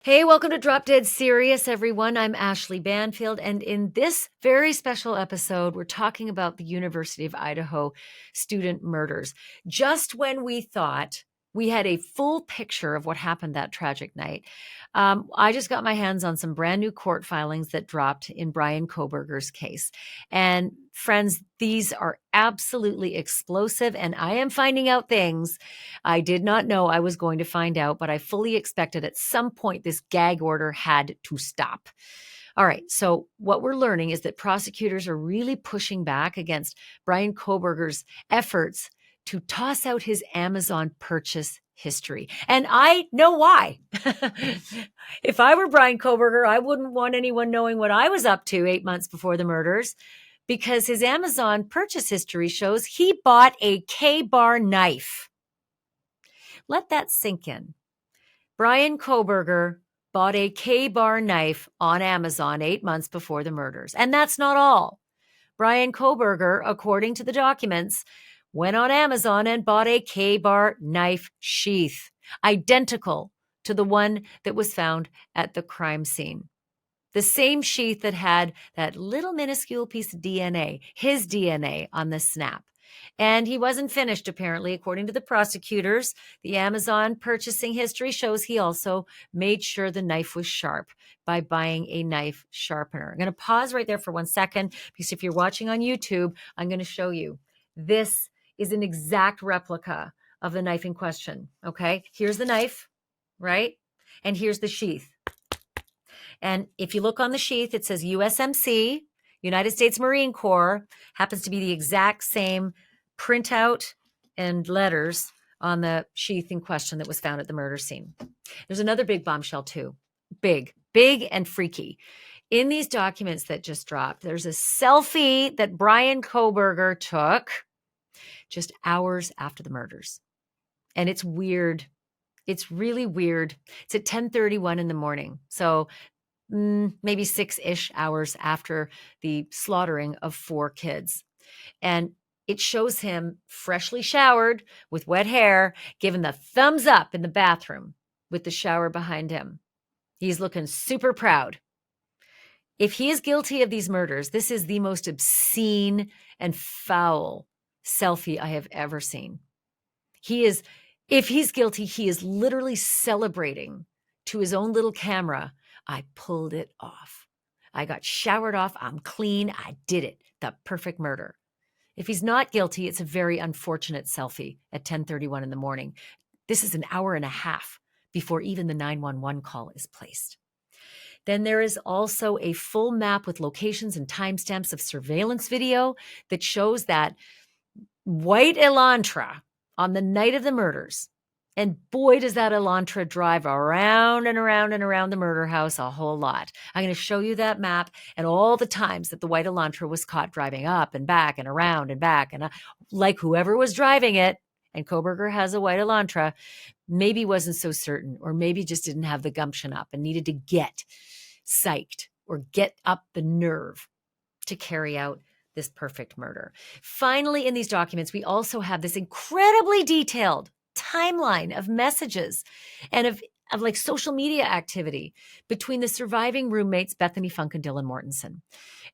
Hey, welcome to Drop Dead Serious, everyone. I'm Ashleigh Banfield, and in this very special episode, we're talking about the University of Idaho student murders. Just when we thought we had a full picture of what happened that tragic night, I just got my hands on some brand new court filings that dropped in Bryan Kohberger's case. And friends, these are absolutely explosive, and I am finding out things I did not know I was going to find out, but I fully expected at some point this gag order had to stop. All right, so what we're learning is that prosecutors are really pushing back against Bryan Kohberger's efforts to toss out his Amazon purchase history. And I know why. If I were Bryan Kohberger, I wouldn't want anyone knowing what I was up to 8 months before the murders, because his Amazon purchase history shows he bought a K-bar knife. Let that sink in. Bryan Kohberger bought a K-bar knife on Amazon 8 months before the murders. And that's not all. Bryan Kohberger, according to the documents, went on Amazon and bought a K-bar knife sheath, identical to the one that was found at the crime scene. The same sheath that had that little minuscule piece of DNA, his DNA, on the snap. And he wasn't finished, apparently, according to the prosecutors. The Amazon purchasing history shows he also made sure the knife was sharp by buying a knife sharpener. I'm going to pause right there for 1 second, because if you're watching on YouTube, I'm going to show you. This is an exact replica of the knife in question, okay? Here's the knife, right? And here's the sheath. And if you look on the sheath, it says USMC, United States Marine Corps, happens to be the exact same printout and letters on the sheath in question that was found at the murder scene. There's another big bombshell too. Big and freaky. In these documents that just dropped, there's a selfie that Bryan Kohberger took just hours after the murders. And it's weird. It's really weird. It's at 10:31 in the morning. So maybe 6-ish hours after the slaughtering of 4 kids. And it shows him freshly showered with wet hair, giving the thumbs up in the bathroom with the shower behind him. He's looking super proud. If he is guilty of these murders, this is the most obscene and foul selfie I have ever seen. If he's guilty, he is literally celebrating to his own little camera. I pulled it off. I got showered off. I'm clean. I did it. The perfect murder. If he's not guilty, it's a very unfortunate selfie at 10:31 in the morning. This is an hour and a half before even the 911 call is placed. Then there is also a full map with locations and timestamps of surveillance video that shows that white Elantra on the night of the murders. And boy, does that Elantra drive around and around and around the murder house a whole lot. I'm going to show you that map and all the times that the white Elantra was caught driving up and back and around and back. And like whoever was driving it, and Kohberger has a white Elantra, maybe wasn't so certain, or maybe just didn't have the gumption up and needed to get psyched or get up the nerve to carry out this perfect murder. Finally, in these documents, we also have this incredibly detailed timeline of messages and of like social media activity between the surviving roommates, Bethany Funk and Dylan Mortensen.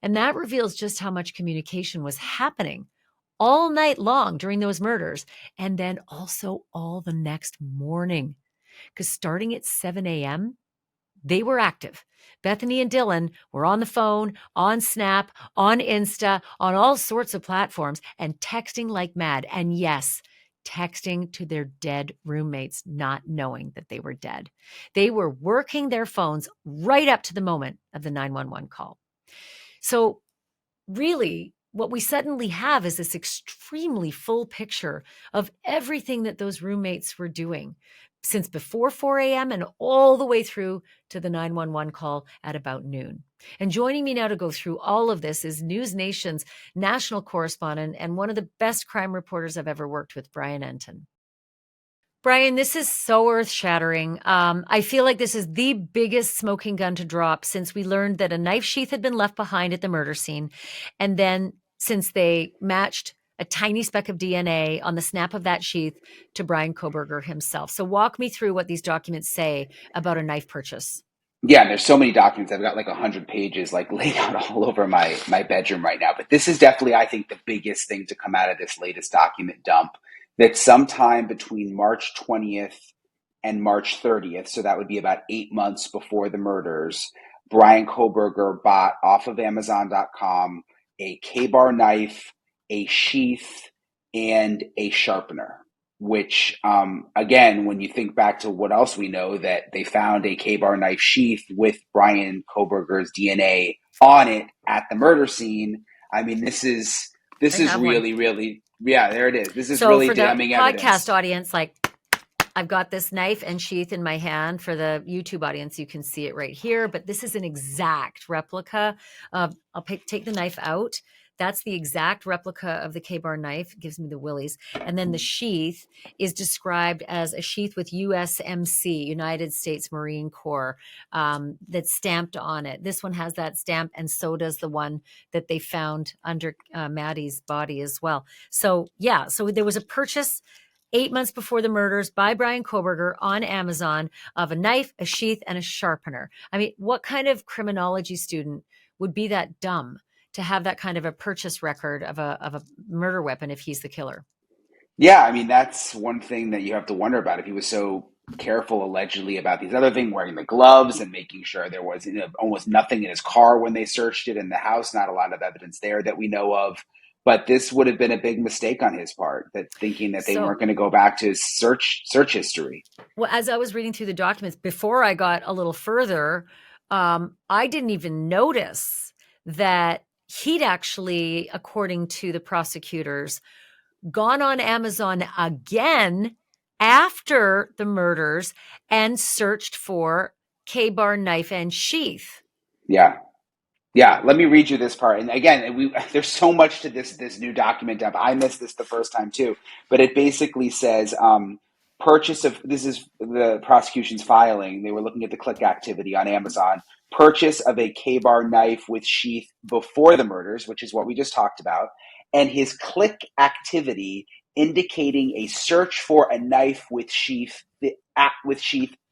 And that reveals just how much communication was happening all night long during those murders, and then also all the next morning. Because starting at 7 a.m., they were active. Bethany and Dylan were on the phone, on Snap, on Insta, on all sorts of platforms, and texting like mad. And yes, texting to their dead roommates, not knowing that they were dead. They were working their phones right up to the moment of the 911 call. So really, what we suddenly have is this extremely full picture of everything that those roommates were doing since before 4 a.m. and all the way through to the 911 call at about noon. And joining me now to go through all of this is News Nation's national correspondent and one of the best crime reporters I've ever worked with, Bryan Entin. Bryan, this is so earth-shattering. I feel like this is the biggest smoking gun to drop since we learned that a knife sheath had been left behind at the murder scene. And then since they matched a tiny speck of DNA on the snap of that sheath to Bryan Kohberger himself. So walk me through what these documents say about a knife purchase. Yeah, and there's so many documents. I've got like 100 pages like laid out all over my bedroom right now. But this is definitely, I think, the biggest thing to come out of this latest document dump. That sometime between March 20th and March 30th, so that would be about 8 months before the murders, Bryan Kohberger bought off of Amazon.com a K-bar knife, a sheath, and a sharpener. Which, again, when you think back to what else we know, that they found a K-bar knife sheath with Bryan Kohberger's DNA on it at the murder scene. I mean, this is I have one. really, really, yeah, there it is. This is So really for the damning podcast evidence. audience, like I've got this knife and sheath in my hand. For the YouTube audience, you can see it right here, but this is an exact replica of, I'll take the knife out. That's the exact replica of the K-bar knife. It gives me the willies. And then the sheath is described as a sheath with USMC, United States Marine Corps, that's stamped on it. This one has that stamp, and so does the one that they found under Maddie's body as well. So yeah, so there was a purchase 8 months before the murders by Bryan Kohberger on Amazon of a knife, a sheath, and a sharpener. I mean, what kind of criminology student would be that dumb to have that kind of a purchase record of a murder weapon if he's the killer? Yeah, I mean, that's one thing that you have to wonder about. If he was so careful, allegedly, about these other things, wearing the gloves and making sure there was, almost nothing in his car when they searched it in the house, not a lot of evidence there that we know of. But this would have been a big mistake on his part, that thinking that they So, weren't going to go back to his search history. well, as I was reading through the documents, before I got a little further, I didn't even notice that he'd actually, according to the prosecutors, gone on Amazon again after the murders and searched for K-bar knife and sheath. Yeah. Yeah, let me read you this part. And again, there's so much to this new document dump. I missed this the first time too, but it basically says purchase of, this is the prosecution's filing. They were looking at the click activity on Amazon. Purchase of a K-bar knife with sheath before the murders, which is what we just talked about, and his click activity indicating a search for a knife with sheath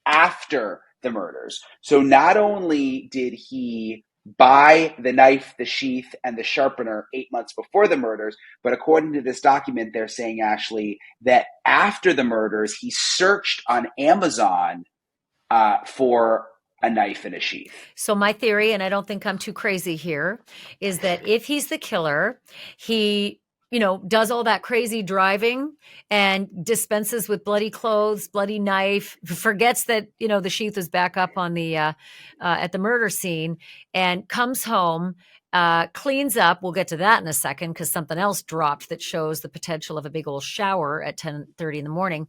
after the murders. So not only did he buy the knife, the sheath, and the sharpener 8 months before the murders, but according to this document, they're saying, Ashleigh, that after the murders, he searched on Amazon for a knife and a sheath. So my theory, and I don't think I'm too crazy here, is that if he's the killer, he does all that crazy driving and dispenses with bloody clothes, bloody knife, forgets that, the sheath was back up on the, at the murder scene, and comes home, cleans up. We'll get to that in a second because something else dropped that shows the potential of a big old shower at 10:30 in the morning.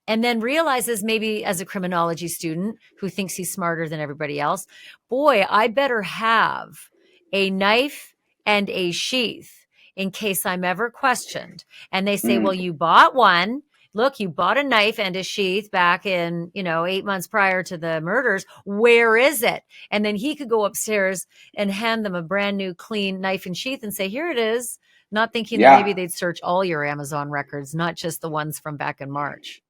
And then realizes, maybe as a criminology student who thinks he's smarter than everybody else, boy, I better have a knife and a sheath in case I'm ever questioned. And they say, well, Mm, you bought one. Look, you bought a knife and a sheath back in, 8 months prior to the murders. Where is it? And then he could go upstairs and hand them a brand new clean knife and sheath and say, here it is. Not thinking that maybe yeah. they'd search all your Amazon records, not just the ones from back in March.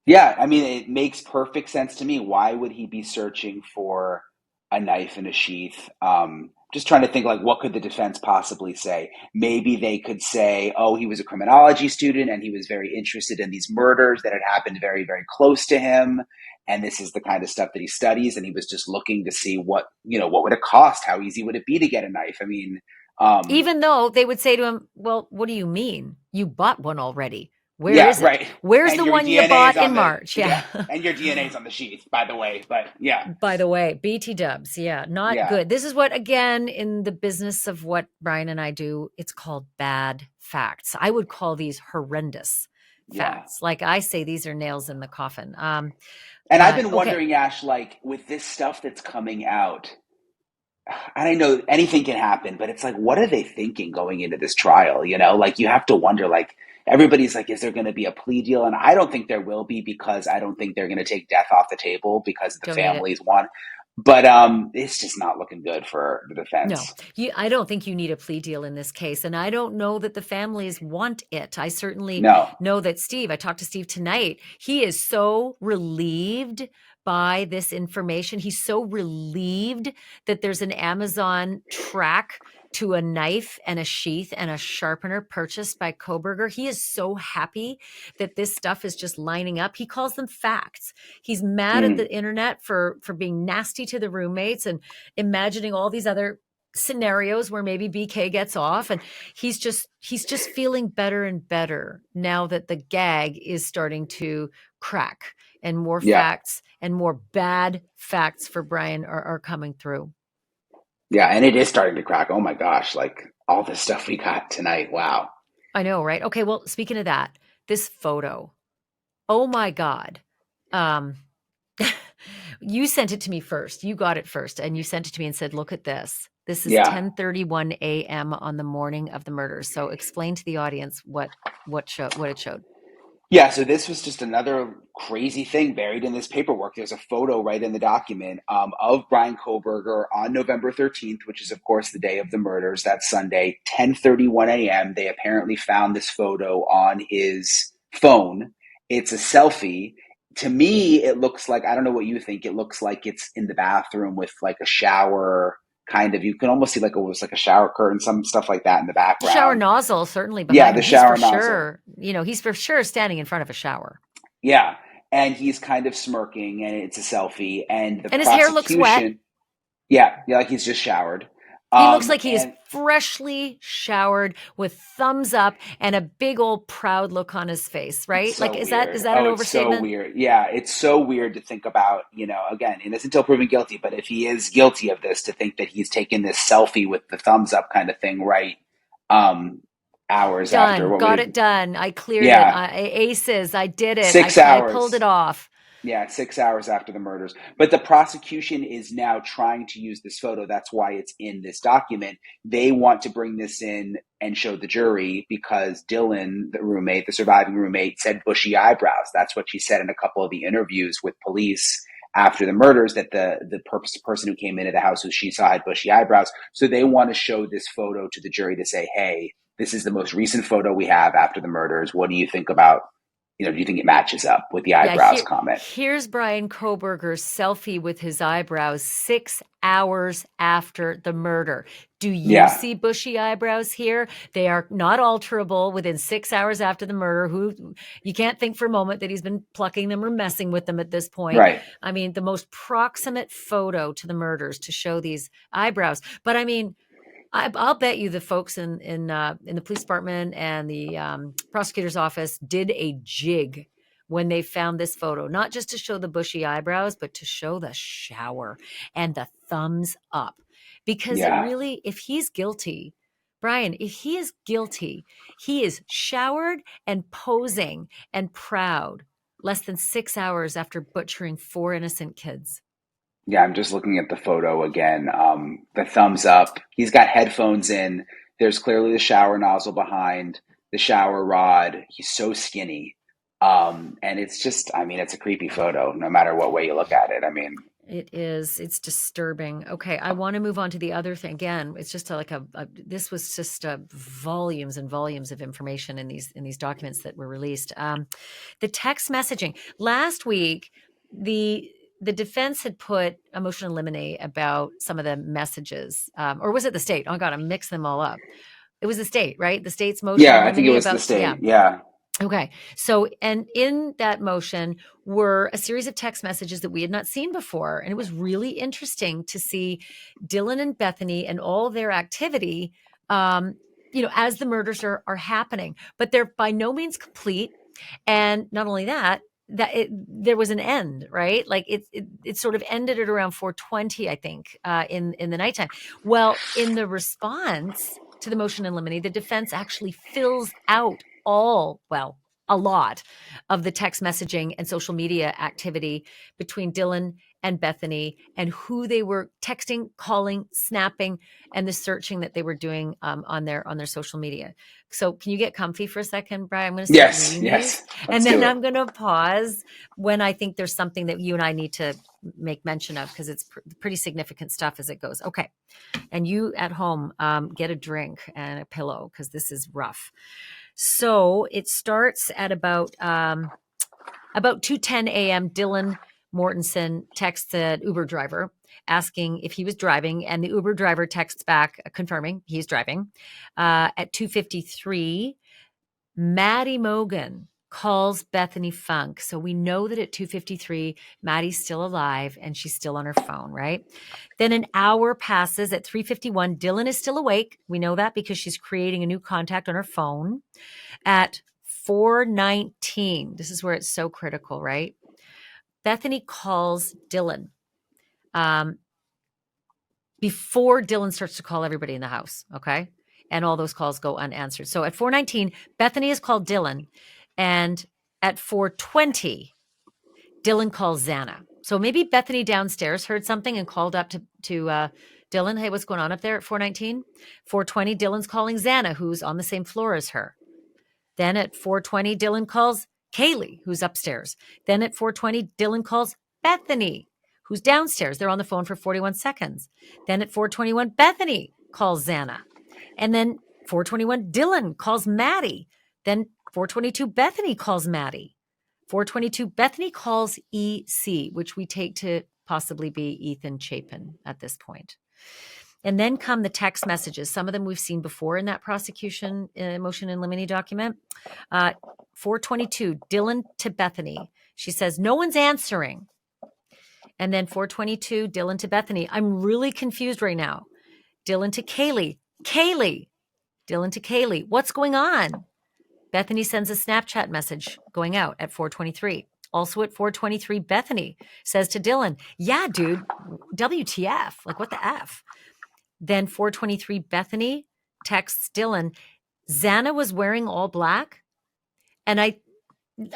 Yeah, I mean, it makes perfect sense to me. Why would he be searching for a knife in a sheath? Just trying to think, like, what could the defense possibly say? Maybe they could say, oh, he was a criminology student and he was very interested in these murders that had happened very, very close to him. And this is the kind of stuff that he studies. And he was just looking to see what would it cost? How easy would it be to get a knife? I mean, um, Even though they would say to him, well, what do you mean? You bought one already. Where yeah, is it? right. Where's And the your one you DNA is bought in on the, March? Yeah. yeah, and your DNA is on the sheath, by the way. But yeah, By the way, BT dubs. Yeah, not yeah. good. This is what, again, in the business of what Bryan and I do, it's called bad facts. I would call these horrendous Yeah. facts. Like I say, these are nails in the coffin. And I've But been okay, wondering, Ash, like with this stuff that's coming out, and I know anything can happen, but it's like, what are they thinking going into this trial? Like you have to wonder, like, everybody's like, is there going to be a plea deal? And I don't think there will be, because I don't think they're going to take death off the table because the don't need it. families want. But it's just not looking good for the No, defense. I don't think you need a plea deal in this case. And I don't know that the families want it. I certainly No. know that I talked to Steve tonight. He is so relieved by this information. He's so relieved that there's an Amazon track to a knife and a sheath and a sharpener purchased by Kohberger. He is so happy that this stuff is just lining up. He calls them facts. He's mad at Mm, the internet for being nasty to the roommates and imagining all these other scenarios where maybe BK gets off, and he's just feeling better and better now that the gag is starting to crack and more yeah. facts and more bad facts for Bryan are coming through. Yeah. And it is starting to crack. Oh my gosh. Like all the stuff we got tonight. Wow. I know, right? Okay, well, speaking of that, this photo, oh my God. um you sent it to me first. You got it first, and you sent it to me and said, look at this. This is Yeah. 10:31 a.m. on the morning of the murders. So explain to the audience what it showed. Yeah, so this was just another crazy thing buried in this paperwork. There's a photo right in the document of Bryan Kohberger on November 13th, which is, of course, the day of the murders. That's Sunday, 10:31 a.m. They apparently found this photo on his phone. It's a selfie. To me, it looks like, I don't know what you think, it looks like it's in the bathroom with like a shower kind of. You can almost see like it was like a shower curtain, some stuff like that in the The shower background. nozzle certainly Yeah, behind the him. He's for shower nozzle. sure, he's for sure standing in front of a shower. Yeah. And he's kind of smirking and it's a selfie. And the And his hair looks wet. prosecution, yeah, yeah, like he's just showered. He looks like he is And freshly showered with thumbs up and a big old proud look on his face, it's right? Like so is that weird. is that an Oh, it's so overstatement? weird. Yeah, it's so weird to think about, again, innocent until proven guilty, but if he is guilty of this, to think that he's taken this selfie with the thumbs up kind of thing, right? Um, hours after, Done. what would Got it? it done. I cleared it. Yeah, Aces. I did it. I, six I pulled it hours. off. Yeah, 6 hours after the murders. But the prosecution is now trying to use this photo. That's why it's in this document. They want to bring this in and show the jury because Dylan, the roommate, the surviving roommate, said bushy eyebrows. That's what she said in a couple of the interviews with police after the murders, that the person who came into the house who she saw had bushy eyebrows. So they want to show this photo to the jury to say, hey, this is the most recent photo we have after the murders. What do you think about, do you think it matches up with the Yeah, eyebrows comment? here's Bryan Kohberger's selfie with his eyebrows 6 hours after the murder. Do you Yeah, see bushy eyebrows here? They are not alterable within 6 hours after the murder. Who you can't think for a moment that he's been plucking them or messing with them at this point. right. I mean, the most proximate photo to the murders to show these eyebrows. But I mean, I'll bet you the folks in the police department and the prosecutor's office did a jig when they found this photo, not just to show the bushy eyebrows, but to show the shower and the thumbs up. Because it Yeah, really, if he's guilty, Bryan, if he is guilty, he is showered and posing and proud less than 6 hours after butchering four innocent kids. yeah. I'm just looking at the photo again. The thumbs up. He's got headphones in. There's clearly the shower nozzle behind the shower rod. He's so skinny. And it's just, I mean, it's a creepy photo, no matter what way you look at it. I mean, It is. It's disturbing. Okay, I want to move on to the other thing. Again, it's just this was just volumes and volumes of information in these documents that were released. The text messaging last week, the the defense had put a motion to eliminate about some of the messages, or was it the state? Oh God, I'm mixing them all up. It was the state, right? The state's motion to yeah, I think it eliminate was the about, yeah. state. Yeah, Okay. So, and in that motion were a series of text messages that we had not seen before. And it was really interesting to see Dylan and Bethany and all their activity, as the murders are happening, but they're by no means complete. And not only that, there was an end, right? Like it sort of ended at around 4:20, I think, in the nighttime. Well, in the response to the motion in limine, the defense actually fills out a lot of the text messaging and social media activity between Dylan and Bethany and who they were texting, calling, snapping, and the searching that they were doing on their social media. So can you get comfy for a second, Bryan? I'm going to start Yes, reading yes. these, Let's and do then it. I'm going to pause when I think there's something that you and I need to make mention of, because it's pretty significant stuff as it goes. Okay. And you at home, get a drink and a pillow, because this is rough. So it starts at about 2:10 a.m. Dylan Mortensen texts an Uber driver asking if he was driving, and the Uber driver texts back confirming he's driving. At 2:53, Maddie Mogan calls Bethany Funk. So we know that at 2:53, Maddie's still alive and she's still on her phone, right? Then an hour passes. At 3:51, Dylan is still awake. We know that because she's creating a new contact on her phone. At 4:19, this is where it's so critical, right? Bethany calls Dylan before Dylan starts to call everybody in the house, okay? And all those calls go unanswered. So at 4:19, Bethany has called Dylan, and at 4:20, Dylan calls Xana. So maybe Bethany downstairs heard something and called up to Dylan. Hey, what's going on up there at 4:19? 4:20, Dylan's calling Xana, who's on the same floor as her. Then at 4:20, Dylan calls Kaylee, who's upstairs. Then at 4:20, Dylan calls Bethany, who's downstairs. They're on the phone for 41 seconds. Then at 4:21, Bethany calls Xana. And then 4:21, Dylan calls Maddie. Then 4:22, Bethany calls Maddie. 4:22, Bethany calls EC, which we take to possibly be Entin Chapin at this point. And then come the text messages. Some of them we've seen before in that prosecution motion in limine document. 4:22, Dylan to Bethany. She says, no one's answering. And then 4:22, Dylan to Bethany. I'm really confused right now. Dylan to Kaylee. Kaylee. Dylan to Kaylee. What's going on? Bethany sends a Snapchat message going out at 4:23. Also at 4:23, Bethany says to Dylan, yeah, dude, WTF? Like, what the F? Then 4:23, Bethany texts Dylan, Xana was wearing all black. And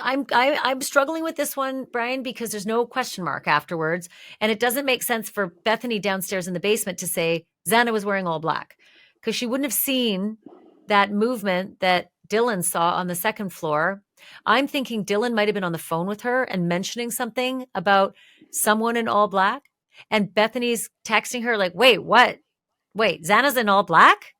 I'm struggling with this one, Bryan, because there's no question mark afterwards. And it doesn't make sense for Bethany downstairs in the basement to say Xana was wearing all black, because she wouldn't have seen that movement that Dylan saw on the second floor. I'm thinking Dylan might have been on the phone with her and mentioning something about someone in all black. And Bethany's texting her like, wait, what? Wait, Xana's in all black?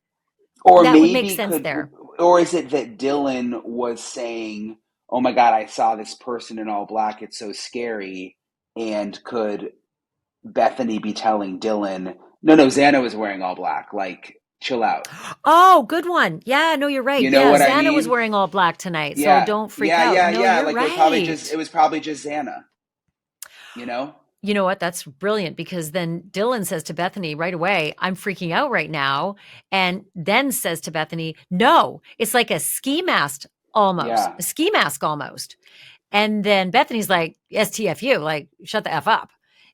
Or That would make maybe sense could, there. or is it that Dylan was saying, "Oh my God, I saw this person in all black. It's so scary." And could Bethany be telling Dylan, "No, no, Xana was wearing all black. Like, chill out." Oh, good one. Yeah, no, you're right. You know Yeah, what I Xana was mean? wearing all black tonight, so Yeah, don't freak yeah, out. yeah, No, yeah. you're Like right. it was probably just Xana. You know? You know what? That's brilliant, because then Dylan says to Bethany right away, I'm freaking out right now. And then says to Bethany, no, it's like a ski mask almost, Yeah. a ski mask almost. And then Bethany's like, STFU, like, shut the F up.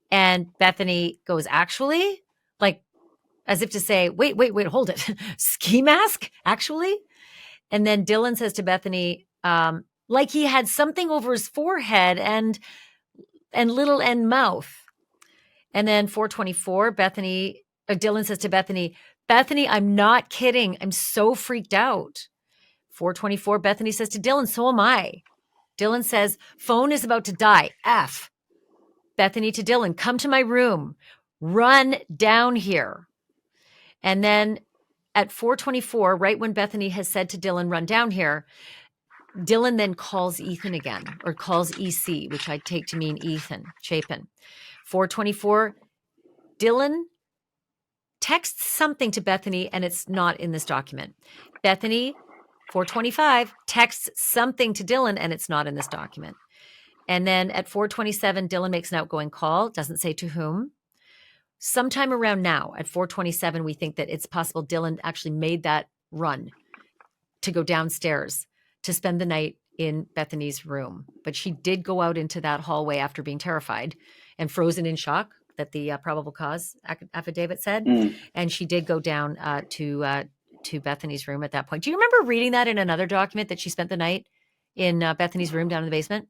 And Bethany goes, actually, like, as if to say, wait, hold it. Ski mask, actually? And then Dylan says to Bethany, like he had something over his forehead and little end mouth. And then 4:24, Dylan says to Bethany, Bethany, I'm not kidding. I'm so freaked out. 4:24, Bethany says to Dylan, so am I. Dylan says, phone is about to die. F. Bethany to Dylan, come to my room. Run down here. And then at 4:24, right when Bethany has said to Dylan, run down here, Dylan then calls Entin again, or calls EC, which I take to mean Entin Chapin. 4:24, Dylan texts something to Bethany, and it's not in this document. Bethany, 4:25, texts something to Dylan, and it's not in this document. And then at 4:27, Dylan makes an outgoing call, doesn't say to whom. Sometime around now, at 4:27, we think that it's possible Dylan actually made that run to go downstairs to spend the night in Bethany's room. But she did go out into that hallway after being terrified and frozen in shock, that the probable cause affidavit said. Mm. And she did go down to Bethany's room at that point. Do you remember reading that in another document, that she spent the night in Bethany's room down in the basement?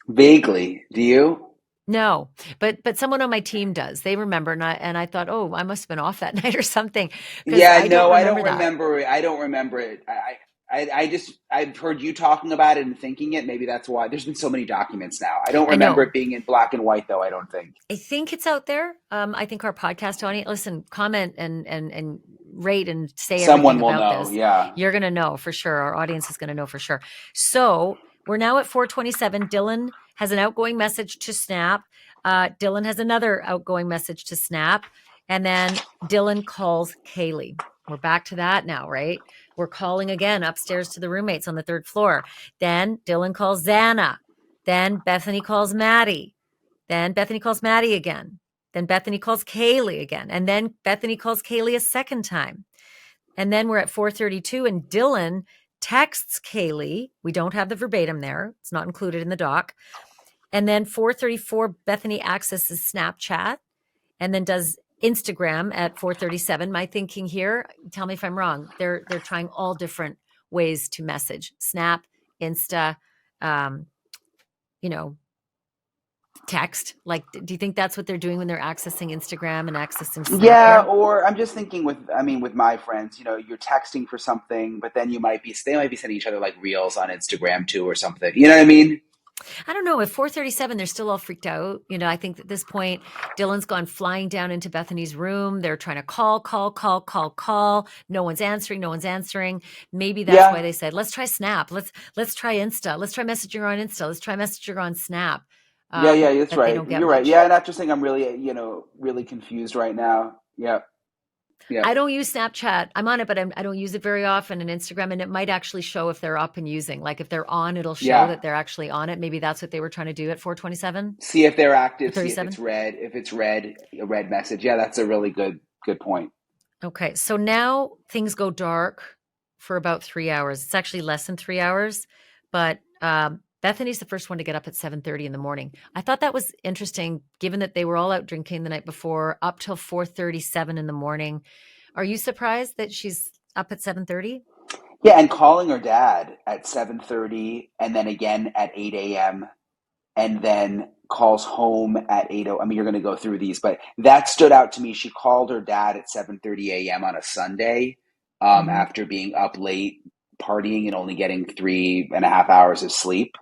Vaguely. Do you? No, but someone on my team does. They remember, and I thought, oh, I must have been off that night or something because Yeah, I don't no, I don't remember that. remember it. I don't remember it. I just I've heard you talking about it and thinking it. Maybe that's why. There's been so many documents now. I don't I remember it know. being in black and white though. I don't think. I think it's out there. I think our podcast audience, listen, comment and rate and say everything Someone will about know. this. Yeah. You're gonna know for sure. Our audience is gonna know for sure. So we're now at 4:27. Dylan has an outgoing message to Snap. Dylan has another outgoing message to Snap, and then Dylan calls Kaylee. We're back to that now, right? We're calling again upstairs to the roommates on the third floor. Then Dylan calls Xana. Then Bethany calls Maddie. Then Bethany calls Maddie again. Then Bethany calls Kaylee again. And then Bethany calls Kaylee a second time. And then we're at 4:32 and Dylan texts Kaylee. We don't have the verbatim there. It's not included in the doc. And then 4:34, Bethany accesses Snapchat and then does Instagram at 4:37. My thinking here, tell me if I'm wrong. They're trying all different ways to message. Snap, Insta, um, you know, text. Like, do you think that's what they're doing when they're accessing Instagram and accessing Snap Yeah, here? or I'm just thinking with, I mean, with my friends, you're texting for something, but then they might be sending each other like reels on Instagram too or something. You know what I mean? I don't know. At 4:37, they're still all freaked out. I think at this point, Dylan's gone flying down into Bethany's room. They're trying to call, call, call, call, call. No one's answering. No one's answering. Maybe that's why Yeah, they said, "Let's try Snap. Let's try Insta. Let's try messaging on Insta. Let's try messaging on Snap." yeah, that's That they right. don't get You're right. much. Yeah, and I'm just saying I'm really, really confused right now. Yeah, yeah, I don't use Snapchat. I'm on it, but I don't use it very often. And Instagram, and it might actually show if they're up and using. Like if they're on, it'll show yeah. that they're actually on it. Maybe that's what they were trying to do at 4:27 See if they're or active. See if 37. it's red. If it's red, a red message. Yeah, that's a really good point. Okay, so now things go dark for about 3 hours. It's actually less than 3 hours, but Bethany's the first one to get up at 7:30 in the morning. I thought that was interesting, given that they were all out drinking the night before, up till 4:37 in the morning. Are you surprised that she's up at 7:30? Yeah, and calling her dad at 7:30, and then again at 8 a.m. and then calls home at 8. I mean, you're going to go through these, but that stood out to me. She called her dad at 7:30 a.m. on a Sunday, Hmm. after being up late partying and only getting 3.5 hours of sleep.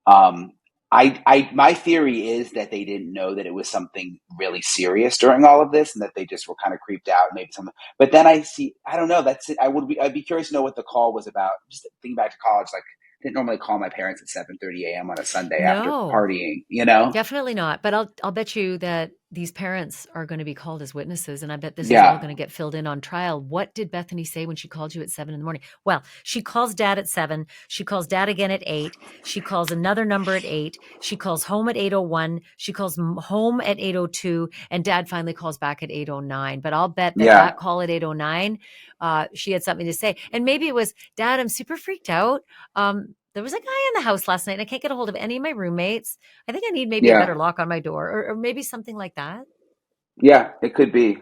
Um, my theory is that they didn't know that it was something really serious during all of this, and that they just were kind of creeped out, maybe something. But then I don't know. That's it. I'd be curious to know what the call was about. Just thinking back to college, like I didn't normally call my parents at 7:30 a.m. on a Sunday after No. partying. You know? Definitely not. But I'll bet you that these parents are going to be called as witnesses, and I bet this is all Yeah, going to get filled in on trial. What did Bethany say when she called you at 7 in the morning? Well, she calls dad at 7. She calls dad again at 8. She calls another number at 8. She calls home at 8:01. She calls home at 8:02, and dad finally calls back at 8:09. But I'll bet that yeah, that call at 8:09, she had something to say, and maybe it was, Dad, I'm super freaked out. There was a guy in the house last night, and I can't get a hold of any of my roommates. I think I need maybe a better yeah, lock on my door, or maybe something like that. yeah. It could be.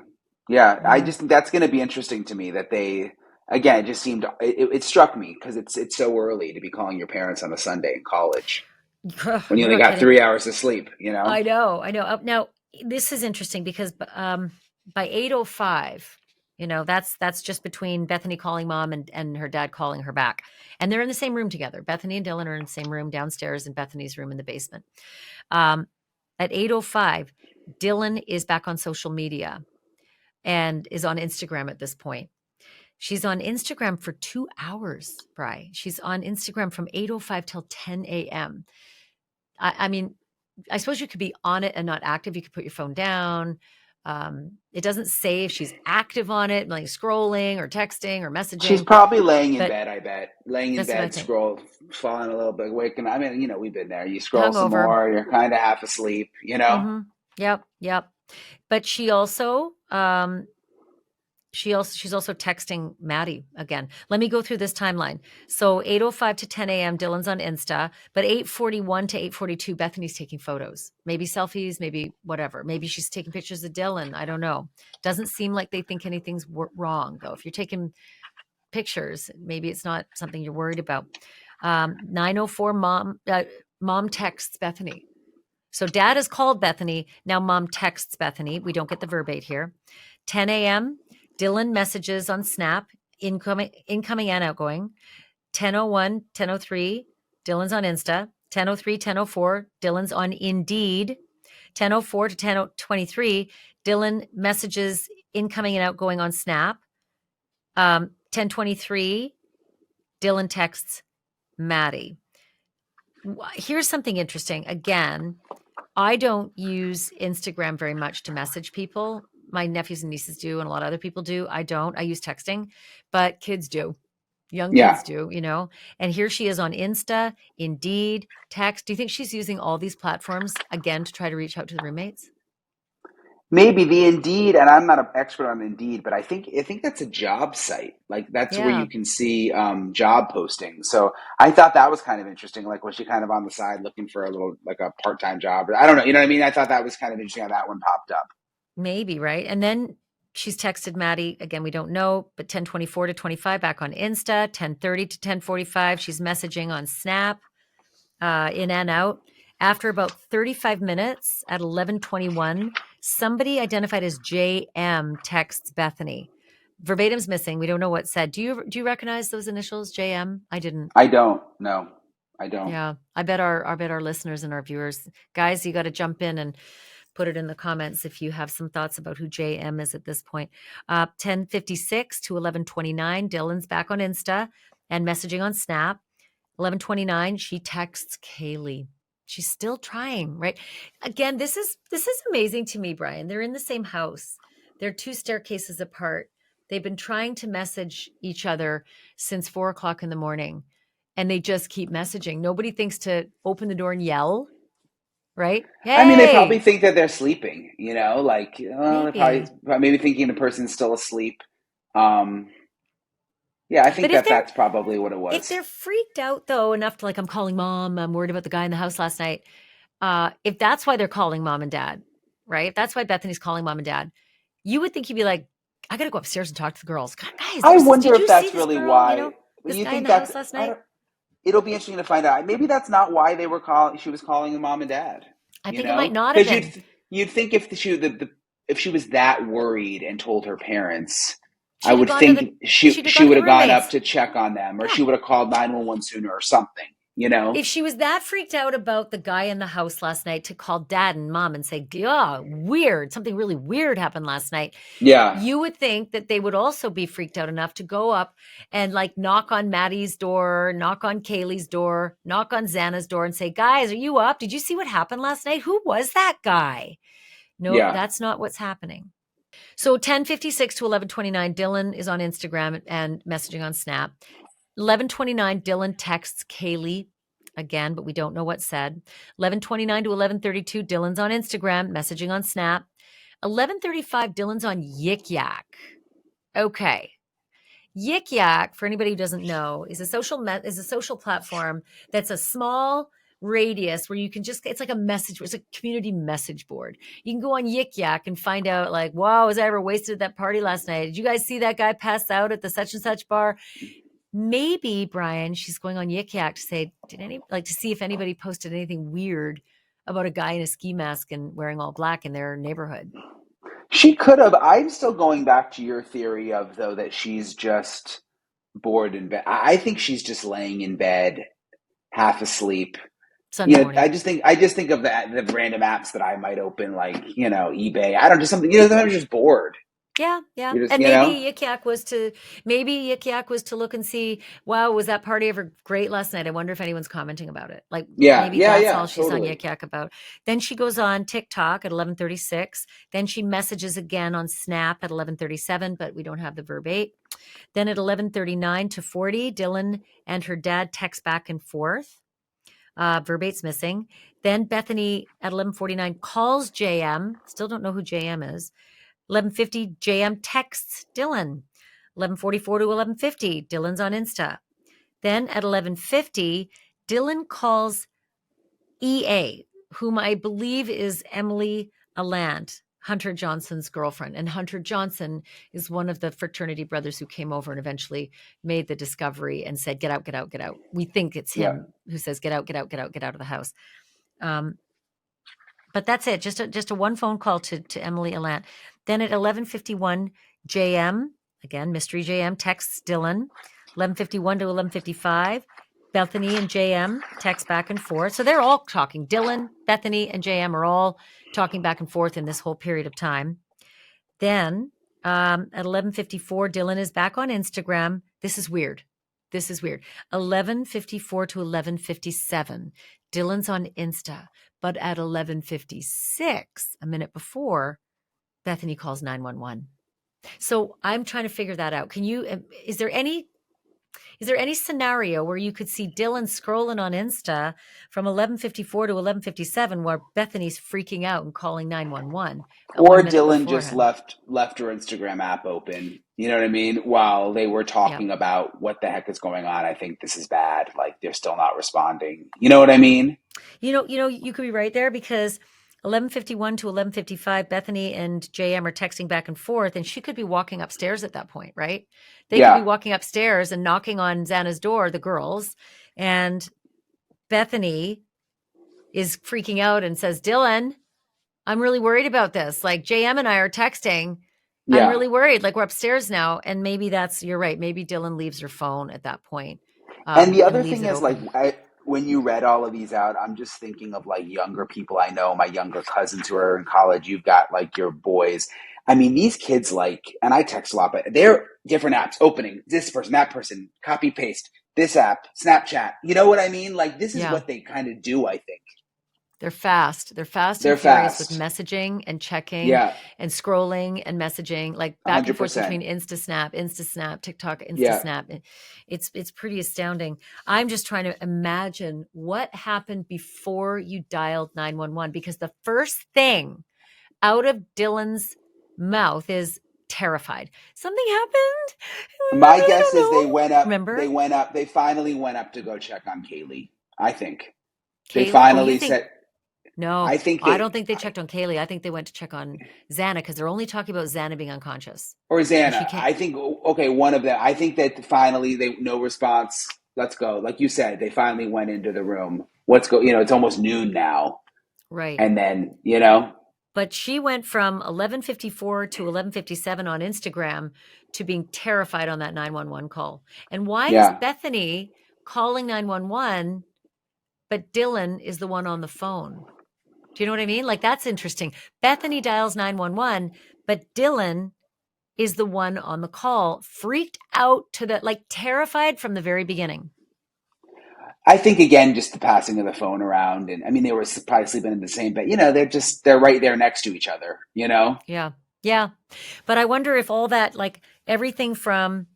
Yeah, I Yeah. just think that's going to be interesting to me that they. Again, it just seemed it struck me because it's so early to be calling your parents on a Sunday in college when you You're only not got kidding. 3 hours of sleep. You know? I know, I know. Now this is interesting because by 8:05, that's just between Bethany calling mom and her dad calling her back, and they're in the same room together. Bethany and Dylan are in the same room downstairs, in Bethany's room in the basement. Um, at 8:05, Dylan is back on social media and is on Instagram at this point. She's on Instagram for 2 hours, Bri. She's on Instagram from 8:05 till 10 a.m. I mean, I suppose you could be on it and not active. You could put your phone down. It doesn't say if she's active on it, like scrolling or texting or She's messaging, probably laying in but bed. I bet laying in that's what I bed, think. scroll, falling a little bit awake, and I mean, we've been there. You scroll some Hungover. more, you're kind of half asleep. You know? Mm-hmm. Yep, yep. But she's also texting Maddie again. Let me go through this timeline. So 8:05 to 10 a.m. Dylan's on Insta, but 8:41 to 8:42 Bethany's taking photos. Maybe selfies, maybe whatever. Maybe she's taking pictures of Dylan. I don't know. Doesn't seem like they think anything's wrong though. If you're taking pictures, maybe it's not something you're worried about. 9:04 mom texts Bethany. So dad has called Bethany. Now mom texts Bethany. We don't get the verbate here. 10 a.m. Dylan messages on Snap, incoming and outgoing. 10:01, 10:03, Dylan's on Insta. 10:03, 10:04, Dylan's on Indeed. 10:04 to 10:23, Dylan messages incoming and outgoing on Snap. 10:23, Dylan texts Maddie. Here's something interesting. Again, I don't use Instagram very much to message people. My nephews and nieces do, and a lot of other people do. I don't. I use texting, but kids do. Young Yeah. kids do, And here she is on Insta, Indeed, text. Do you think she's using all these platforms again to try to reach out to the roommates? Maybe the Indeed, and I'm not an expert on Indeed, but I think that's a job site. Like that's where Yeah, you can see job postings. So I thought that was kind of interesting. Like was she kind of on the side looking for a little like a part-time job? I don't know. You know what I mean? I thought that was kind of interesting how that one popped up. maybe, right? And then she's texted Maddie again. We don't know, but 10:24 to 25 back on Insta. 10:30 to 10:45. She's messaging on Snap, in and out. After about 35 minutes at 11:21, somebody identified as JM texts Bethany. Verbatim's missing. We don't know what said. Do you recognize those initials, JM? I didn't. I don't. No, I don't. Yeah, I bet our listeners and our viewers, guys, you got to jump in and put it in the comments if you have some thoughts about who JM is at this point. 10:56 to 11:29, Dylan's back on Insta and messaging on Snap. 11:29, she texts Kaylee. She's still trying, right? Again, this is amazing to me, Bryan. They're in the same house. They're two staircases apart. They've been trying to message each other since 4 o'clock in the morning, and they just keep messaging. Nobody thinks to open the door and yell, right? I mean, they probably Hey, think that they're sleeping. Like they're probably maybe. maybe thinking the person's still asleep. Um, yeah, I think But if that they're that's probably what it if was. they're freaked out though enough to like, I'm calling mom, I'm worried about the guy in the house last night. If that's why they're calling mom and dad, right? If that's why Bethany's calling mom and dad, you would think you'd be like, I got to go upstairs and talk to the girls. Guys, I did wonder you if see that's this really girl? why. This You guy in think the that's house last I night? don't. It'll be interesting to find out. Maybe that's not why they were calling. She was calling the mom and dad. I think it might not have Because been. you'd think if she was that worried and told her parents, I She'd have would gone to think the she'd have she gone to would the have gone up roommates. to check on them, or Yeah. she would have called 911 sooner or something. If she was that freaked out about the guy in the house last night to call dad and mom and say, yeah, weird, something really weird happened last night, Yeah, you would think that they would also be freaked out enough to go up and like knock on Maddie's door, knock on Kaylee's door, knock on Xana's door and say, guys, are you up? Did you see what happened last night? Who was that guy? No, yeah. that's not what's happening. So 10:56 to 11:29, Dylan is on Instagram and messaging on Snap. 11:29, Dylan texts Kaylee again, but we don't know what said. 11:29 to 11:32, Dylan's on Instagram, messaging on Snap. 11:35, Dylan's on Yik Yak. Okay. Yik Yak, for anybody who doesn't know, is a social platform that's a small radius where you can just, it's like a message, it's a community message board. You can go on Yik Yak and find out like, wow, was I ever wasted at that party last night? Did you guys see that guy pass out at the such and such bar? Maybe, Bryan, she's going on Yik Yak to say, to see if anybody posted anything weird about a guy in a ski mask and wearing all black in their neighborhood. She could have. I'm still going back to your theory of though that she's just bored in bed. I think she's just laying in bed, half asleep. Sunday I morning. just think of the random apps that I might open, like eBay. I don't just something. I'm just bored. Yeah, yeah. You just And maybe Yik Yak was to look and see, wow, was that party ever great last night? I wonder if anyone's commenting about it. Like yeah, maybe yeah, that's yeah, all she's on totally. Yik Yak about. Then she goes on TikTok at 11:36. Then she messages again on Snap at 11:37, but we don't have the verbate. Then at 11:39 to 40, Dylan and her dad text back and forth. Verbate's missing. Then Bethany at 11:49 calls JM. Still don't know who JM is. 11:50, JM texts Dylan. 11:44 to 11:50, Dylan's on Insta. Then at 11:50, Dylan calls EA, whom I believe is Emily Aland, Hunter Johnson's girlfriend. And Hunter Johnson is one of the fraternity brothers who came over and eventually made the discovery and said, get out, get out, get out. We think it's Yeah. him who says, get out, get out, get out, get out of the house. Um, But that's it. Just a one phone call to Emily Allant. Then at 11:51 JM, again, Mystery JM texts Dylan. 11:51 to 11:55, Bethany and JM text back and forth. So they're all talking. Dylan, Bethany, and JM are all talking back and forth in this whole period of time. Then at 11:54, Dylan is back on Instagram. This is weird. 11:54 to 11:57, Dylan's on Insta. But at 11:56, a minute before, Bethany calls 911. So I'm trying to figure that out. Is there any scenario where you could see Dylan scrolling on Insta from 11:54 to 11:57 where Bethany's freaking out and calling 911 at Or 1 minute Dylan just beforehand? left her Instagram app open, you know what I mean, while they were Yeah. talking about what the heck is going on. I think this is bad. Like they're still not responding. You know what I mean? You could be right there because 11:51 to 11:55, Bethany and JM are texting back and forth, and she could be walking upstairs at that point, right? They could be Yeah. walking upstairs and knocking on Xana's door, the girls, and Bethany is freaking out and says, "Dylan, I'm really worried about this. Like JM and I are texting. I'm Yeah. really worried. Like we're upstairs now." And maybe you're right. Maybe Dylan leaves her phone at that point, And the and other leaves thing it is, like, open. when you read all of these out, I'm just thinking of like younger people I know, my younger cousins who are in college. You've got like your boys. I mean, these kids, like, and I text a lot, but they're different apps opening this person, that person, copy paste this app, Snapchat. You know what I mean? Like, this is Yeah. what they kind of do, I think. They're fast. They're fast and They're furious with fast. messaging and checking Yeah, and scrolling and messaging, like back and forth 100%. between Insta Snap, TikTok, Insta Yeah. Snap. It's pretty astounding. I'm just trying to imagine what happened before you dialed 911 because the first thing out of Dylan's mouth is terrified. Something happened. My I guess don't is know. they Remember, went up, they finally went up to go check on Kaylee. I think. They Kaylee? Oh, you finally think said, No, I think I they, don't think they checked on Kaylee. I think they went to check on Xana because they're only talking about Xana being unconscious. or And she Xana. can't, I think, okay, one of them. I think that finally they, no response. Let's go. Like you said, they finally went into the room. Let's go. It's almost noon now. right. And then, But she went from 11:54 to 11:57 on Instagram to being terrified on that 911 call. And why is yeah. Bethany calling 911, but Dylan is the one on the phone? Do you know what I mean? Like, that's interesting. Bethany dials 911, but Dylan is the one on the call, freaked out like terrified from the very beginning. I think, again, just the passing of the phone around. And I mean, they were probably sleeping in the same bed. They're right there next to each other. Yeah. Yeah. But I wonder if all that, like everything from,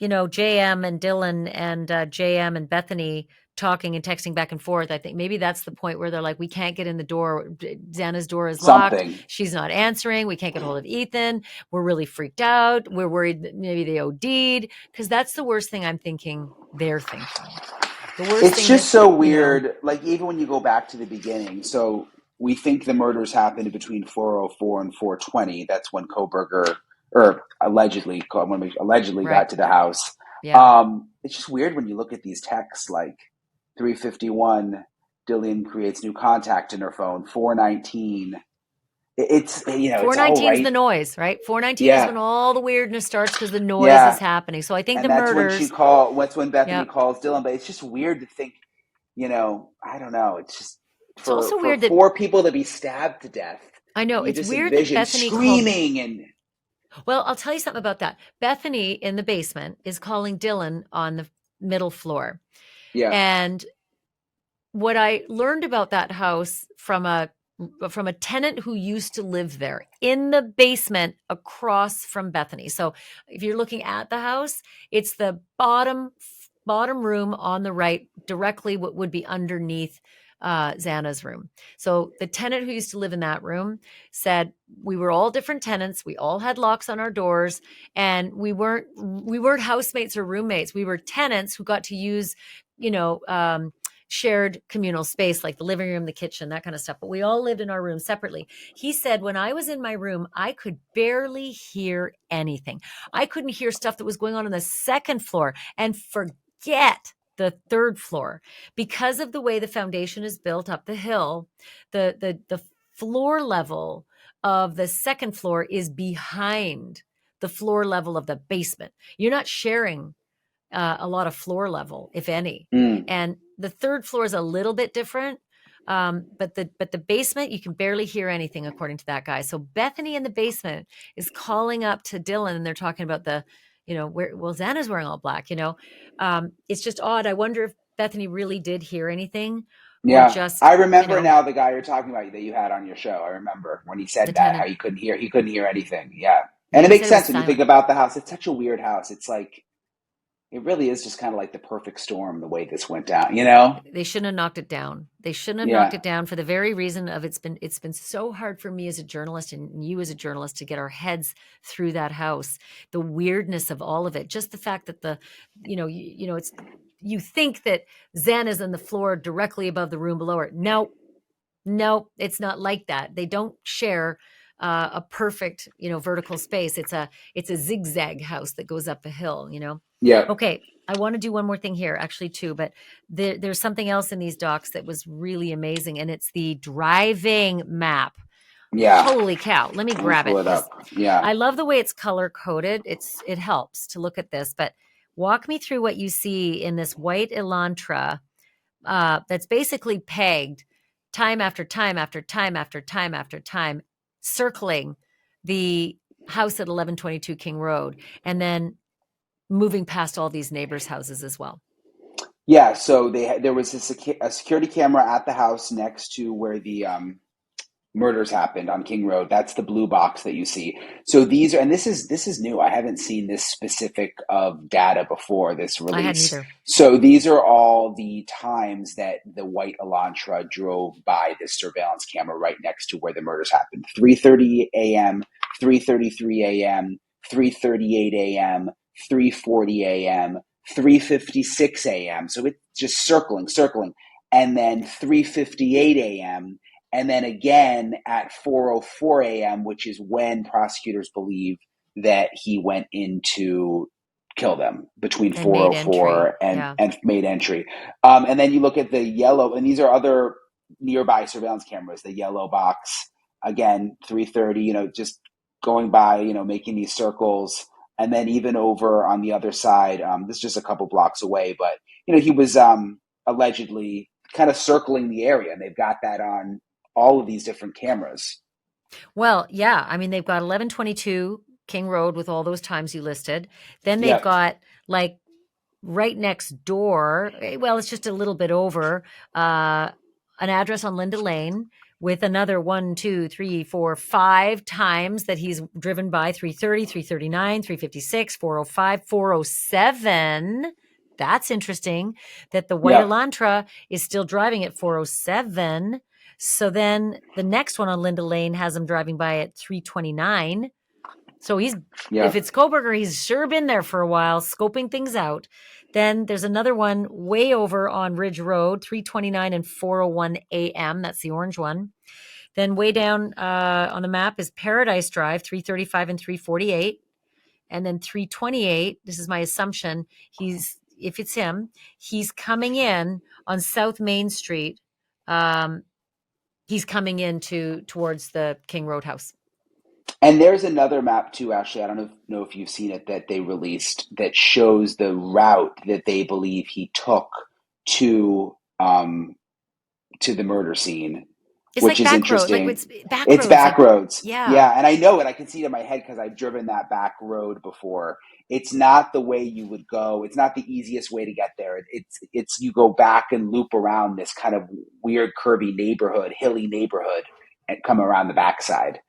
JM and Dylan and JM and Bethany talking and texting back and forth, I think maybe that's the point where they're like, we can't get in the door. Xana's door is locked. Something. She's not answering. We can't get hold of Ethan. We're really freaked out. We're worried that maybe they OD'd because that's the worst thing I'm thinking they're thinking. The worst It's thing just that, so weird. Like, even when you go back to the beginning, so we think the murders happened between 4:04 and 4:20. That's when Kohberger, or when we allegedly right. got to the house. Yeah. It's just weird when you look at these texts. Like 3:51, Dillian creates new contact in her phone. 4:19. It's all 419 is right. the noise, right? 419 is when Yeah, all the weirdness starts because the noise is yeah. happening. So I think the And that's when murders, that's when Bethany yep. calls Dylan. But it's just weird to think, I don't know. It's just It's for also for weird that four people to be stabbed to death. I know You it's just weird that envision Bethany called. screaming and Well, I'll tell you something about that. Bethany in the basement is calling Dylan on the middle floor. yeah, And what I learned about that house from a tenant who used to live there in the basement across from Bethany. So if you're looking at the house, it's the bottom room on the right, directly what would be underneath Xana's room. So the tenant who used to live in that room said we were all different tenants. We all had locks on our doors, and we weren't housemates or roommates. We were tenants who got to use, you know, shared communal space like the living room, the kitchen, that kind of stuff. But we all lived in our rooms separately. He said, when I was in my room, I could barely hear anything. I couldn't hear stuff that was going on the second floor, and forget the third floor because of the way the foundation is built up the hill. The floor level of the second floor is behind the floor level of the basement. You're not sharing a lot of floor level, if any. Mm. And the third floor is a little bit different. But the basement, you can barely hear anything, according to that guy. So Bethany in the basement is calling up to Dylan, and they're talking about well, Xana's wearing all black. It's just odd. I wonder if Bethany really did hear anything, or Yeah, just I remember now the guy you're talking about that you had on your show. I remember when he the said that, how tenant. he couldn't hear anything. Yeah. And Yeah, it he makes said it was sense when you think silent. about the house. It's such a weird house. It's like it really is just kind of like the perfect storm the way this went down, you know? They shouldn't have knocked it down. They shouldn't have knocked Yeah. it down for the very reason of it's been so hard for me as a journalist and you as a journalist to get our heads through that house. The weirdness of all of it. Just the fact that it's you think that Zen is on the floor directly above the room below her. No, no, it's not like that. They don't share a perfect, vertical space. It's a zigzag house that goes up a hill. Yeah. Okay, I want to do one more thing here, actually, too. But there's something else in these docs that was really amazing, and it's the driving map. Yeah. Holy cow! Let me Let me grab pull it. it up. Yeah. I love the way it's color coded. It helps to look at this, but walk me through what you see in this white Elantra that's basically pegged time after time after time after time after time, circling the house at 1122 King Road, and then moving past all these neighbors' houses as well. Yeah. So there was a security camera at the house next to where the murders happened on King Road. That's the blue box that you see. So these are, and this is new. I haven't seen this specific of data before this I hadn't release. either. So these are all the times that the white Elantra drove by this surveillance camera right next to where the murders happened. 3:30 a.m., 3:33 a.m., 3:38 a.m., 3:40 a.m., 3:56 a.m. So it's just circling, and then 3:58 a.m. And then again at 4:04 a.m., which is when prosecutors believe that he went in to kill them between And made entry. 4:04 and Yeah. made entry. And then you look at the yellow, and these are other nearby surveillance cameras. The yellow box again, 3:30. Just going by, making these circles, and then even over on the other side, this is just a couple blocks away, but he was allegedly kind of circling the area, and they've got that on all of these different cameras. Well, yeah. I mean, they've got 1122 King Road with all those times you listed. Then they've Yep. got like right next door, well, it's just a little bit over, an address on Linda Lane with another 1, 2, 3, 4, 5 times that he's driven by 3:30, 3:39, 3:56, 4:05, 4:07. That's interesting that the white Yep. Elantra is still driving at 4:07. So then the next one on Linda Lane has him driving by at 3:29. So if Yep. it's Kohberger, he's sure been there for a while, scoping things out. Then there's another one way over on Ridge Road, 3:29 and 4:01 a.m. That's the orange one. Then way down on the map is Paradise Drive, 3:35 and 3:48. And then 3:28, this is my assumption, if it's him, he's coming in on South Main Street. Um, he's coming in towards the King Road house. And there's another map too, Ashley. I don't know if you've seen it, that they released that shows the route that they believe he took to to the murder scene, It's which like is back road, like interesting. it's back It's roads, back like, roads. yeah. Yeah, and I know it. I can see it in my head because I've driven that back road before. It's not the way you would go. It's not the easiest way to get there. It's you go back and loop around this kind of weird curvy neighborhood, hilly neighborhood, and come around the backside.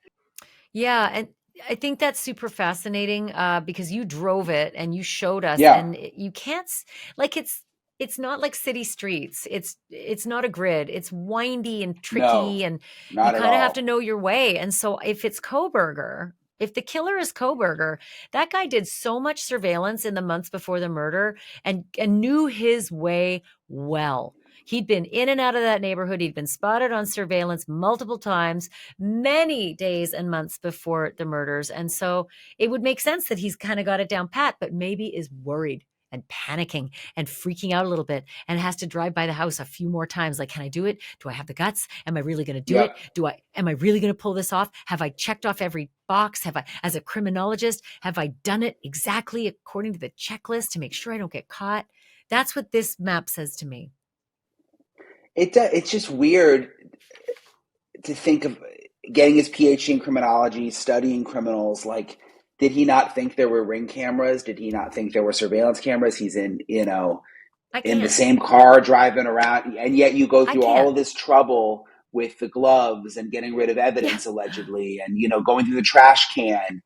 Yeah, and I think that's super fascinating because you drove it and you showed us, Yeah. and you can't like it's not like city streets. It's not a grid. It's windy and No, tricky, and you not at kind of have to all. know your way. And so if it's Kohberger, if the killer is Kohberger, that guy did so much surveillance in the months before the murder and knew his way well. He'd been in and out of that neighborhood. He'd been spotted on surveillance multiple times, many days and months before the murders. And so it would make sense that he's kind of got it down pat, but maybe is worried. and panicking and freaking out a little bit and has to drive by the house a few more times. Like, can I do it? Do I have the guts? Am I really going to do it? Yep. Am I really going to pull this off? Have I checked off every box? As a criminologist, have I done it exactly according to the checklist to make sure I don't get caught? That's what this map says to me. It's just weird to think of getting his PhD in criminology, studying criminals. Like, did he not think there were ring cameras? Did he not think there were surveillance cameras? He's in, I in the can't. same car driving around, and yet you go I through all can't. of this trouble with the gloves and getting rid of Yeah. evidence allegedly, and going through the trash can.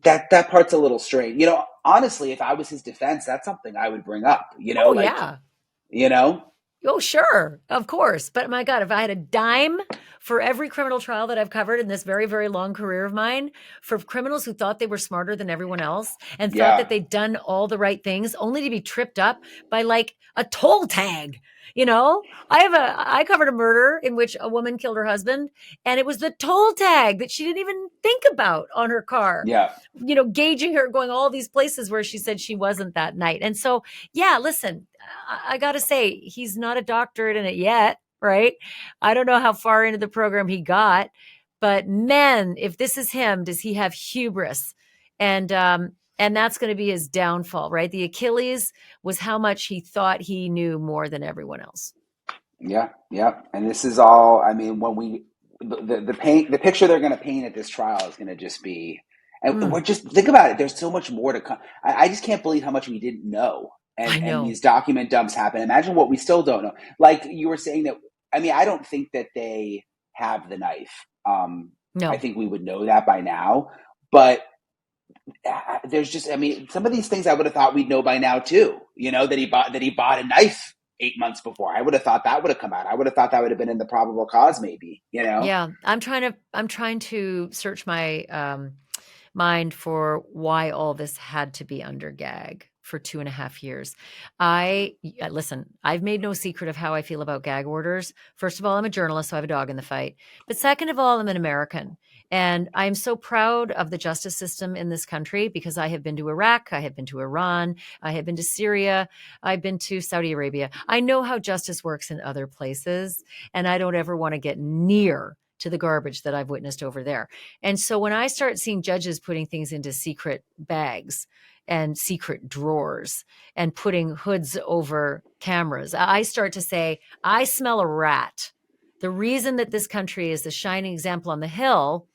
That part's a little strange. Honestly, if I was his defense, that's something I would bring up. Oh, Like, yeah. you know, Oh, sure. Of course. But my God, if I had a dime for every criminal trial that I've covered in this very, very long career of mine, for criminals who thought they were smarter than everyone else and thought that yeah, they'd done all the right things only to be tripped up by like a toll tag. I covered a murder in which a woman killed her husband, and it was the toll tag that she didn't even think about on her car, yeah, gauging her going all these places where she said she wasn't that night. And so, yeah, listen, I got to say, he's not a doctorate in it yet, right? I don't know how far into the program he got, but man, if this is him, does he have hubris? And that's going to be his downfall, right? The Achilles was how much he thought he knew more than everyone else. yeah, yeah. And this is all. I mean, when we the paint the picture they're going to paint at this trial is going to just be. And Mm, we're just think about it. There's so much more to come. I just can't believe how much we didn't know. And I and know. these document dumps happen. Imagine what we still don't know. Like you were saying that. I mean, I don't think that they have the knife. I No. think we would know that by now. But there's just, I mean, some of these things I would have thought we'd know by now too. That he bought a knife 8 months before. I would have thought that would have come out. I would have thought that would have been in the probable cause, maybe. Yeah, I'm trying to search my mind for why all this had to be under gag for 2.5 years. Listen, I've made no secret of how I feel about gag orders. First of all, I'm a journalist, so I have a dog in the fight. But second of all, I'm an American. And I'm so proud of the justice system in this country because I have been to Iraq, I have been to Iran, I have been to Syria, I've been to Saudi Arabia. I know how justice works in other places, and I don't ever want to get near to the garbage that I've witnessed over there. And so when I start seeing judges putting things into secret bags and secret drawers and putting hoods over cameras, I start to say, I smell a rat. The reason that this country is the shining example on the hill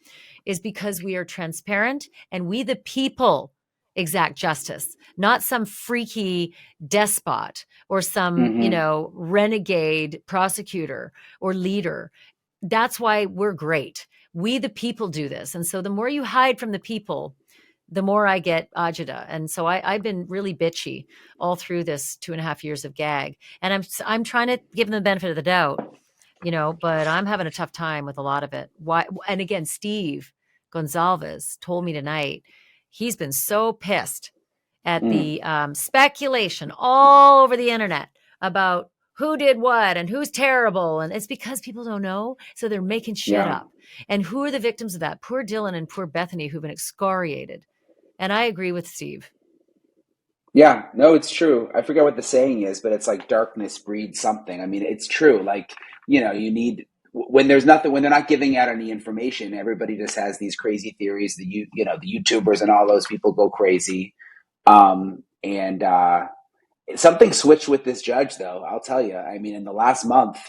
is because we are transparent and we, the people, exact justice, not some freaky despot or some, Mm-hmm. renegade prosecutor or leader. That's why we're great. We, the people, do this. And so the more you hide from the people, the more I get agita. And so I've been really bitchy all through this 2.5 years of gag. And I'm trying to give them the benefit of the doubt, but I'm having a tough time with a lot of it. Why? And again, Steve Gonzalez told me tonight he's been so pissed at Mm. the speculation all over the internet about who did what and who's terrible. And it's because people don't know. So they're making shit Yeah. up. And who are the victims of that? Poor Dylan and poor Bethany who've been excoriated. And I agree with Steve. Yeah, no, it's true. I forget what the saying is, but it's like darkness breeds something. I mean, it's true. Like, you need when there's nothing, when they're not giving out any information, everybody just has these crazy theories. The YouTubers and all those people go crazy. And something switched with this judge, though. I'll tell you. I mean, in the last month,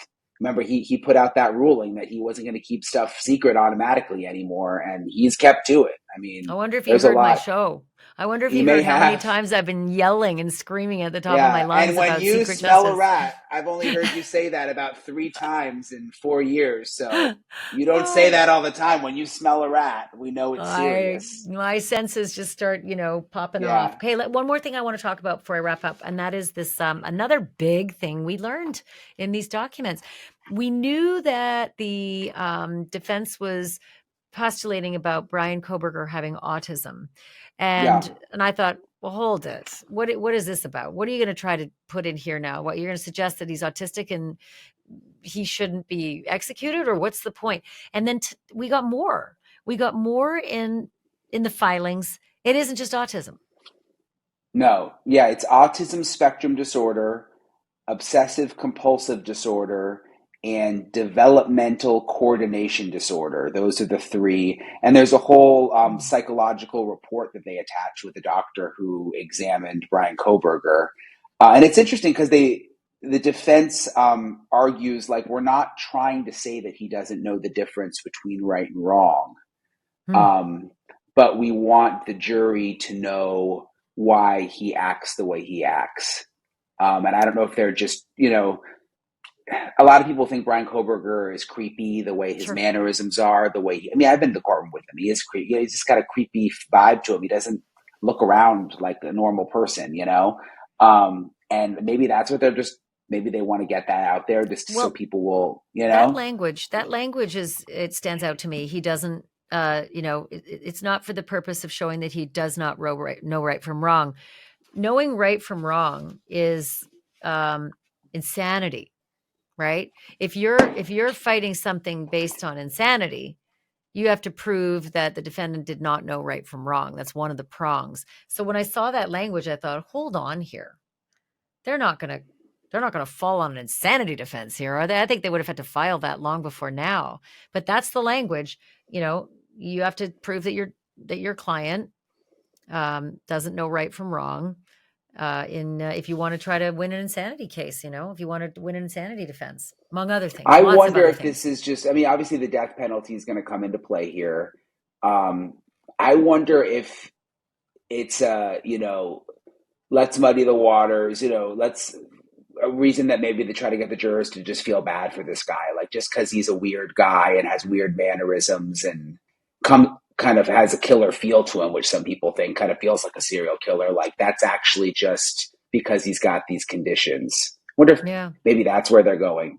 remember he put out that ruling that he wasn't going to keep stuff secret automatically anymore, and he's kept to it. I I mean, wonder if he there's a heard my lot show. I wonder if he he may heard how many have. times I've been yelling and screaming at the top of my Yeah, and lungs when about you secret smell a justice. rat, I've only heard you say that about 3 times in 4 years. So you don't say Oh, that all the time. When you smell a rat, we know it's I serious. my senses just start, popping off. Yeah, Okay, one more thing I want to talk about before I wrap up, and that is this another big thing we learned in these documents. We knew that the defense was postulating about Bryan Kohberger having autism, yeah, and I thought, well, hold it. What is this about? What are you going to try to put in here now? What, you're going to suggest that he's autistic and he shouldn't be executed, or what's the point? And then we got more in the filings. It isn't just autism. No, yeah, it's autism spectrum disorder, obsessive compulsive disorder, and developmental coordination disorder. Those are the three. And there's a whole Mm. psychological report that they attach with the doctor who examined Bryan Kohberger. And it's interesting because the defense argues like we're not trying to say that he doesn't know the difference between right and wrong, Hmm. um, but we want the jury to know why he acts the way he acts. And I don't know if they're just, a lot of people think Bryan Kohberger is creepy, the way his Sure. mannerisms are, the way I mean, I've been to the courtroom with him. He is creepy. He's just got a creepy vibe to him. He doesn't look around like a normal person. And maybe that's what maybe they want to get that out there just so Well, people will, that language it stands out to me. He doesn't, it's not for the purpose of showing that he does not know right from wrong. Knowing right from wrong is um, insanity, right? If you're fighting something based on insanity, you have to prove that the defendant did not know right from wrong. That's one of the prongs. So when I saw that language, I thought, hold on here. They're not gonna they're not gonna fall on an insanity defense here, are they? I think they would have had to file that long before now. But that's the language. You know, you have to prove that your client doesn't know right from wrong. In If you want to try to win an insanity case, if you want to win an insanity defense, among other things, I lots of wonder other if this things. is just, I mean, obviously the death penalty is going to come into play here. Um, I wonder if it's, let's muddy the waters, let's a reason that maybe they try to get the jurors to just feel bad for this guy, like just because he's a weird guy and has weird mannerisms and kind of has a killer feel to him, which some people think kind of feels like a serial killer. Like that's actually just because he's got these conditions. Wonder if Yeah. maybe that's where they're going.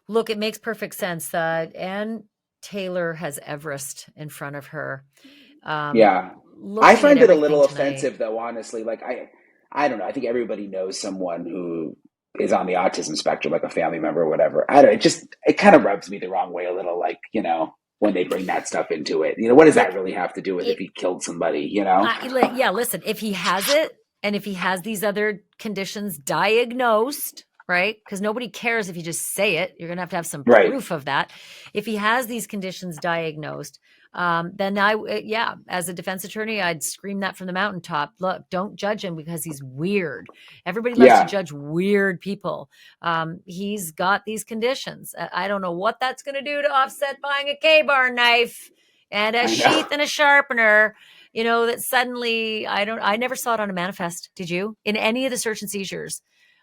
Look, it makes perfect sense. Anne Taylor has Everest in front of her, um, Yeah. I looking at find it a everything little tonight. offensive though, honestly. Like I don't know. I think everybody knows someone who is on the autism spectrum, like a family member or whatever. I don't it kind of rubs me the wrong way a little, like, when they bring that stuff into it. What does that Look, really have to do with if it, he killed somebody? yeah, listen, if he has it and if he has these other conditions diagnosed, right? Because nobody cares if you just say it. You're going to have some Right. proof of that. If he has these conditions diagnosed, then yeah, as a defense attorney, I'd scream that from the mountaintop. Look, don't judge him because he's weird. Everybody loves to Yeah. judge weird people. He's got these conditions. I don't know what that's going to do to offset buying a K-bar knife and a I know. sheath and a sharpener. That suddenly I never saw it on a manifest. Did you? In any of the search and seizures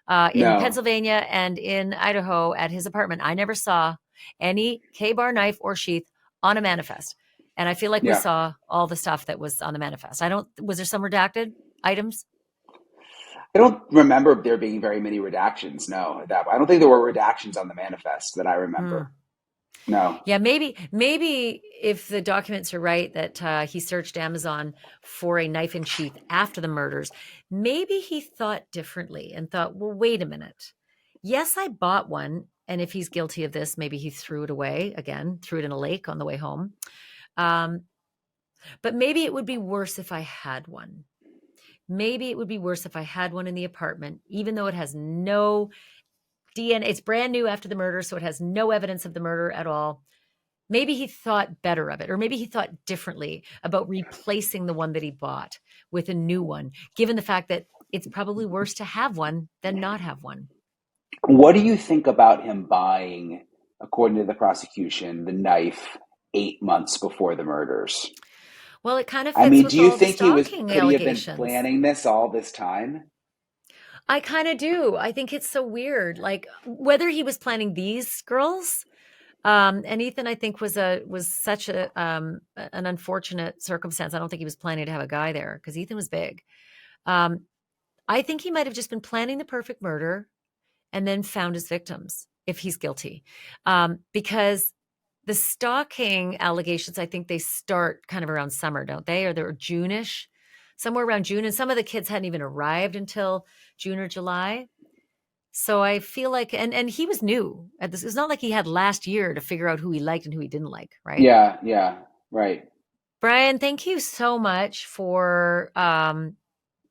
in No. Pennsylvania and in Idaho at his apartment, I never saw any K-bar knife or sheath on a manifest. And I feel like we Yeah. saw all the stuff that was on the manifest. Was there some redacted items? I don't remember there being very many redactions. No, I don't think there were redactions on the manifest that I Hmm. remember. No. Yeah, maybe if the documents are right that he searched Amazon for a knife and sheath after the murders, maybe he thought differently and thought, well, wait a minute. Yes, I bought one, and if he's guilty of this, maybe he threw it away again, threw it in a lake on the way home. Um, but maybe it would be worse if I had one. Maybe it would be worse if I had one in the apartment, even though it has no DNA. It's brand new after the murder, so it has no evidence of the murder at all. Maybe he thought better of it, or maybe he thought differently about replacing the one that he bought with a new one, given the fact that it's probably worse to have one than not have one. What do you think about him buying, according to the prosecution, the knife 8 months before the murders? Well, it kind of I fits mean, with do you all the think stalking could he have been allegations. planning this all this time? I kind of do. I think it's so weird. Like whether he was planning these girls, and Ethan, I think was such an unfortunate circumstance. I don't think he was planning to have a guy there because Ethan was big. Um, I think he might have just been planning the perfect murder and then found his victims if he's guilty. Because the stalking allegations, I think they start kind of around summer, don't they? Or they're June-ish, somewhere around June. And some of the kids hadn't even arrived until June or July. So I feel like, and he was new at this. It's not like he had last year to figure out who he liked and who he didn't like, right? Yeah, yeah, right. Bryan, thank you so much for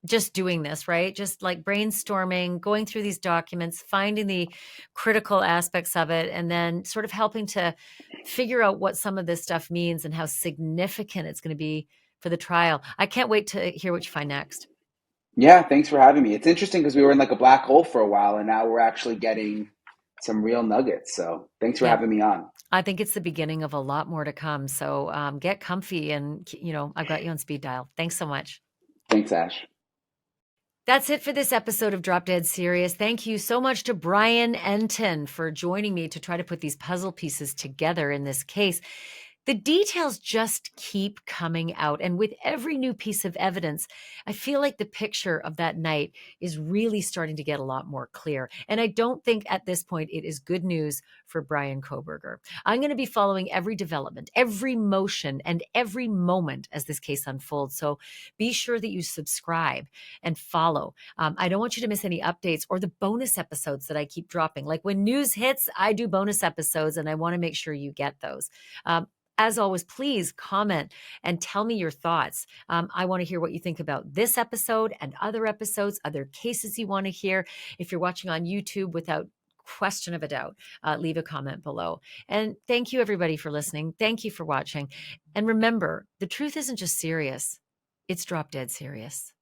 just doing this, right? Just like brainstorming, going through these documents, finding the critical aspects of it, and then sort of helping to figure out what some of this stuff means and how significant it's going to be for the trial. I can't wait to hear what you find next. Yeah, thanks for having me. It's interesting because we were in like a black hole for a while and now we're actually getting some real nuggets. So thanks for Yeah, having me on. I think it's the beginning of a lot more to come. So get comfy and, I've got you on speed dial. Thanks so much. Thanks, Ash. That's it for this episode of Drop Dead Serious. Thank you so much to Bryan Entin for joining me to try to put these puzzle pieces together in this case. The details just keep coming out. And with every new piece of evidence, I feel like the picture of that night is really starting to get a lot more clear. And I don't think at this point it is good news for Bryan Kohberger. I'm going to be following every development, every motion, and every moment as this case unfolds. So be sure that you subscribe and follow. I don't want you to miss any updates or the bonus episodes that I keep dropping. Like when news hits, I do bonus episodes, and I want to make sure you get those. As always, please comment and tell me your thoughts. I want to hear what you think about this episode and other episodes, other cases you want to hear. If you're watching on YouTube, without question of a doubt, leave a comment below. And thank you, everybody, for listening. Thank you for watching. And remember, the truth isn't just serious, it's drop dead serious.